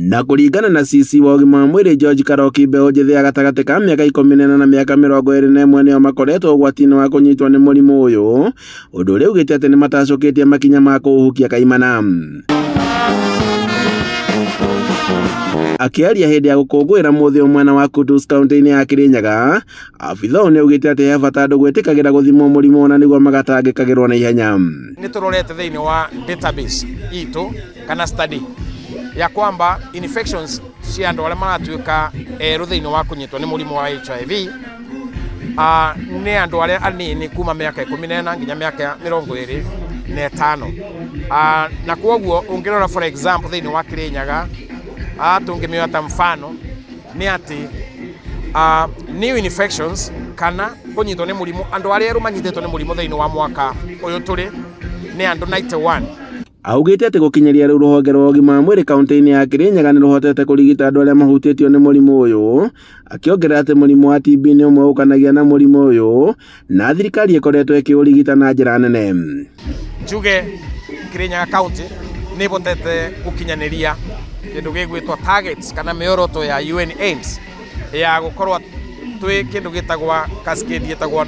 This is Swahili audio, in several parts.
Na kuringana na CC wa ũgima wa mwĩrĩ George Karoki, mbeũ njĩthĩ ya gatagatĩ ka mĩaka 14 na mĩaka 21 nĩo makoretwo ũgwati-inĩ wa kũnyitwo nĩ mũrimũ ũyũ, ũndũ ũrĩa ugĩte atĩ nĩ matacũkĩtie makinya ma kũũhukia kaimana. Akĩaria hĩndĩ ya gũkũngũĩra mũthĩ mwena wa Kutus kaunti-inĩ ya Kirinyaga, abithaa ũyũ nĩaugĩte atĩ he bata andũ gwĩtĩkagĩra gũthimwo mũrimũ na nĩguo magatangĩkagĩrwo na ihenya. Nĩ tũrorete thĩinĩ wa database itũ kana study ya kwamba infections cia andũ arĩa maratuĩka thĩinĩ wa kũnyitwo nĩ mũrimũ wa HIV nĩ andũ arĩa anini kuma mĩaka 14 nginya mĩaka 25. Na kwoguo ũngĩrora for example thĩinĩ wa Kirinyaga tũngĩmĩoya ta mfano nĩ atĩ new infections kana kũnyitwo nĩ mũrimũ andũ arĩa manyitĩtwo nĩ mũrimũ thĩinĩ wa mwaka ũyũ tũrĩ nĩ andũ 91. Augĩte atĩ gũkinyeria rĩu rũhonge rwa ũgima wa mwĩrĩ kaunti-inĩ ya Kirinyaga nĩ rũhotete kũrigita andũ arĩa mahutĩtio nĩ mũrimũ ũyũ, akĩongerera atĩ mũrimũ wa TB nĩ ũmwe ũkanagia na mũrimũ ũyũ na thirikari ĩkoretwo ĩkĩũrigita na njĩra nene. Njuge Kirinyaga kaunti nĩ ĩhotete gũkinyanĩria kĩndũ gĩgwĩtwo targets kana mĩoroto ya UN AIDS ya gũkorwo twĩ kĩndũ gĩtagwo cascade gĩtagwo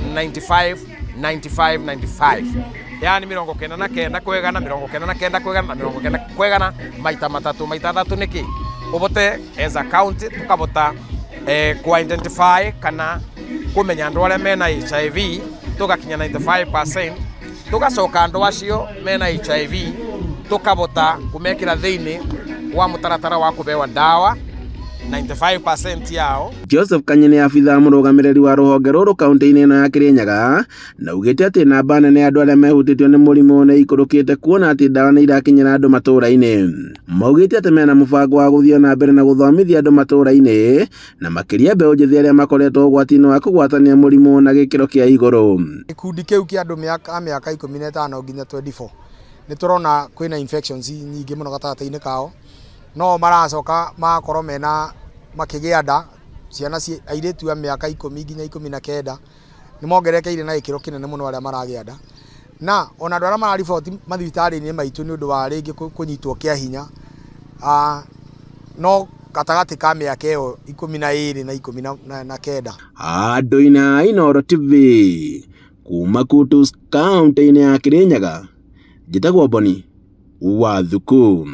95-95-95, yani 99 kwegana 99 kwegana na 99 kwegana maita matatu nĩkĩ ũbote as a county tukabota ku-identify kana kũmenya andũ arĩa mena HIV tugakinya 95%, tugacoka andũ acio mena HIV tukabota kumekĩra thĩinĩ wa mũtaratara wa kũbewa dawa 95% yao. Joseph Kanyene, abithaa mũrũgamĩrĩri wa rũhonge rũrũ kaunti-inĩ ĩno ya Kirinyaga, na ugĩte atĩ namba nene andũ arĩa mehutĩtio nĩ mũrimũ nĩ ikũrũkĩte kuona atĩ dawa nĩ irakinyĩra andũ matũũra-inĩ. Maugĩte atĩ mena mũbango wa gũthiĩ na mbere na gũthomithia andũ matũũra-inĩ na makĩria mbeũ njĩthĩ arĩa makoretwo ũgwati-inĩ wa kũgwatania mũrimũ na gĩkĩro kĩa igũrũ. Gĩkundi kĩu kĩa andũ mĩaka 15 nginya 24 nĩ tũrona kwĩna infections nyingĩ mũno gatagatĩ-inĩ kao, no maracoka makorwo mena makĩgĩa nda, ciana airĩtu a mĩaka 10 nginya 19 nĩ mongerekeire na gĩkĩro kĩnene mũno arĩa maragĩa nda, na ona andũ arĩa marariboti mathibitarĩ-inĩ maitũ nĩ ũndũ wa rĩngĩ kũnyitwo kĩa hinya no gatagatĩ ka mĩaka ĩyo 12 na 19. Andũ-inĩ a Inooro TV kuma Kutus kaunti-inĩ ya Kirinyaga, njĩtagwo Boni wa Thuku.